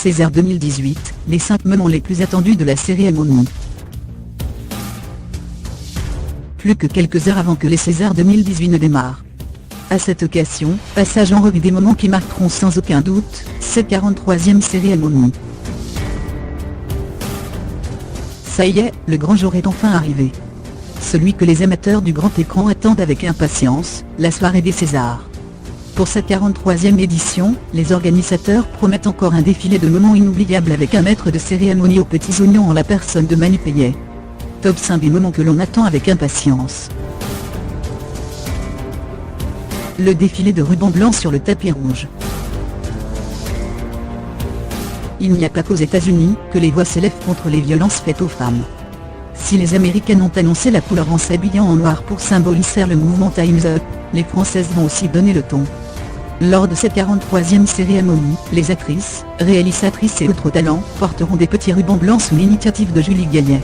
César 2018, les 5 moments les plus attendus de la cérémonie. Plus que quelques heures avant que les Césars 2018 ne démarrent. À cette occasion, passage en revue des moments qui marqueront sans aucun doute cette 43e cérémonie. Ça y est, le grand jour est enfin arrivé. Celui que les amateurs du grand écran attendent avec impatience, la soirée des Césars. Pour cette 43e édition, les organisateurs promettent encore un défilé de moments inoubliables avec un maître de cérémonie aux petits oignons en la personne de Manu Payet. Top 5 des moments que l'on attend avec impatience. Le défilé de ruban blanc sur le tapis rouge. Il n'y a pas qu'aux États-Unis que les voix s'élèvent contre les violences faites aux femmes. Si les Américaines ont annoncé la couleur en s'habillant en noir pour symboliser le mouvement Time's Up, les Françaises vont aussi donner le ton. Lors de cette 43e cérémonie, les actrices, réalisatrices et autres talents porteront des petits rubans blancs sous l'initiative de Julie Gaillet.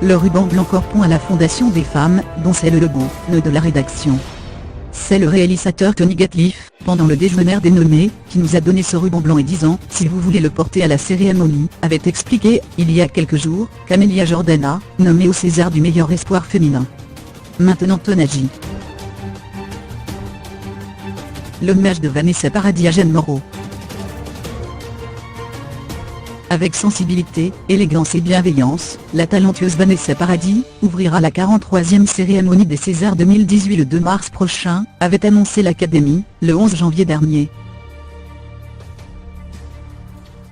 Le ruban blanc correspond à la Fondation des femmes, dont c'est le logo, de la rédaction. C'est le réalisateur Tony Gatliff, pendant le déjeuner des nommés, qui nous a donné ce ruban blanc et disant « Si vous voulez le porter à la cérémonie », avait expliqué, il y a quelques jours, Camélia Jordana, nommée au César du meilleur espoir féminin. Maintenant Tonaji. L'hommage de Vanessa Paradis à Jeanne Moreau. Avec sensibilité, élégance et bienveillance, la talentueuse Vanessa Paradis ouvrira la 43e cérémonie des Césars 2018 le 2 mars prochain, avait annoncé l'Académie, le 11 janvier dernier.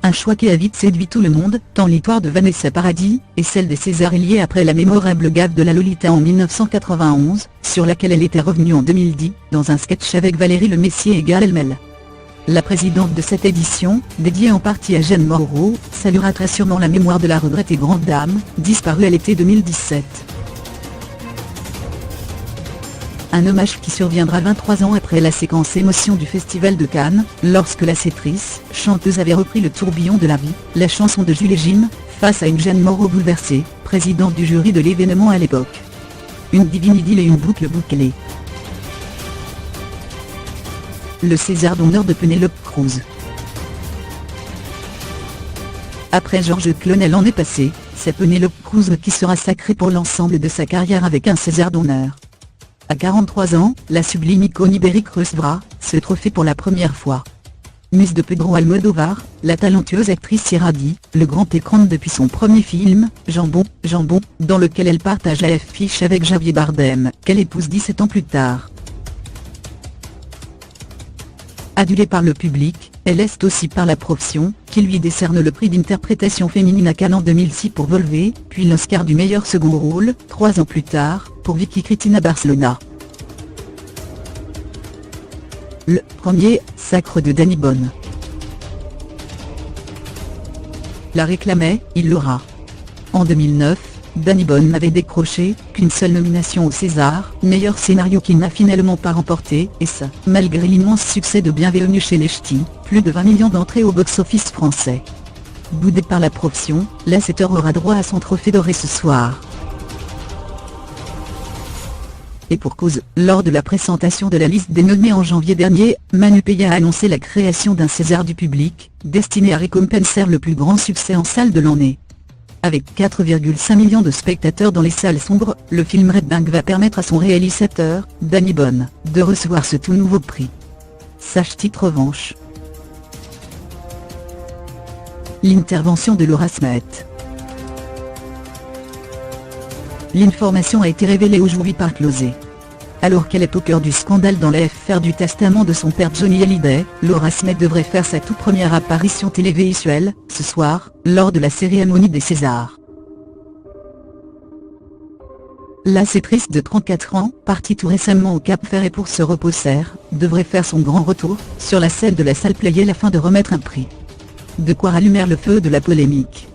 Un choix qui a vite séduit tout le monde, tant l'histoire de Vanessa Paradis, et celle des Césars est liée après la mémorable gaffe de la Lolita en 1991, sur laquelle elle était revenue en 2010, dans un sketch avec Valérie Le Messier et Gad Elmaleh. La présidente de cette édition, dédiée en partie à Jeanne Moreau, saluera très sûrement la mémoire de la regrettée grande dame, disparue à l'été 2017. Un hommage qui surviendra 23 ans après la séquence émotion du Festival de Cannes, lorsque la chanteuse avait repris le tourbillon de la vie, la chanson de Jules et Jim, face à une Jeanne Moreau bouleversée, présidente du jury de l'événement à l'époque. Une divine idylle et une boucle bouclée. Le César d'honneur de Penélope Cruz. Après Georges Clooney l'année passée, c'est Penélope Cruz qui sera sacrée pour l'ensemble de sa carrière avec un César d'honneur. À 43 ans, la sublime icône ibérique recevra ce trophée pour la première fois. Muse de Pedro Almodóvar, la talentueuse actrice y radie le grand écran depuis son premier film, Jambon, dans lequel elle partage la affiche avec Javier Bardem, qu'elle épouse 17 ans plus tard. Adulée par le public, elle est aussi par la profession, qui lui décerne le prix d'interprétation féminine à Cannes en 2006 pour Volvé, puis l'Oscar du meilleur second rôle, 3 ans plus tard, pour Vicky Cristina Barcelona. Le premier sacre de Danny Boone. La réclamait, il l'aura. En 2009, Danny Boone n'avait décroché qu'une seule nomination au César, meilleur scénario qu'il n'a finalement pas remporté, et ça, malgré l'immense succès de Bienvenue chez les Ch'tis, plus de 20 millions d'entrées au box-office français. Boudé par la profession, Lasseter aura droit à son trophée doré ce soir. Et pour cause, lors de la présentation de la liste des nommés en janvier dernier, Manu Payet a annoncé la création d'un César du public, destiné à récompenser le plus grand succès en salle de l'année. Avec 4,5 millions de spectateurs dans les salles sombres, le film Red Bank va permettre à son réalisateur, Danny Boone, de recevoir ce tout nouveau prix. Sage titre revanche. L'intervention de Laura Smet. L'information a été révélée aujourd'hui par Closé. Alors qu'elle est au cœur du scandale dans l'affaire du testament de son père Johnny Hallyday, Laura Smet devrait faire sa toute première apparition télévisuelle, ce soir, lors de la cérémonie des Césars. L'actrice de 34 ans, partie tout récemment au Cap Ferret pour se reposer, devrait faire son grand retour, sur la scène de la salle Playel afin de remettre un prix. De quoi rallumer le feu de la polémique.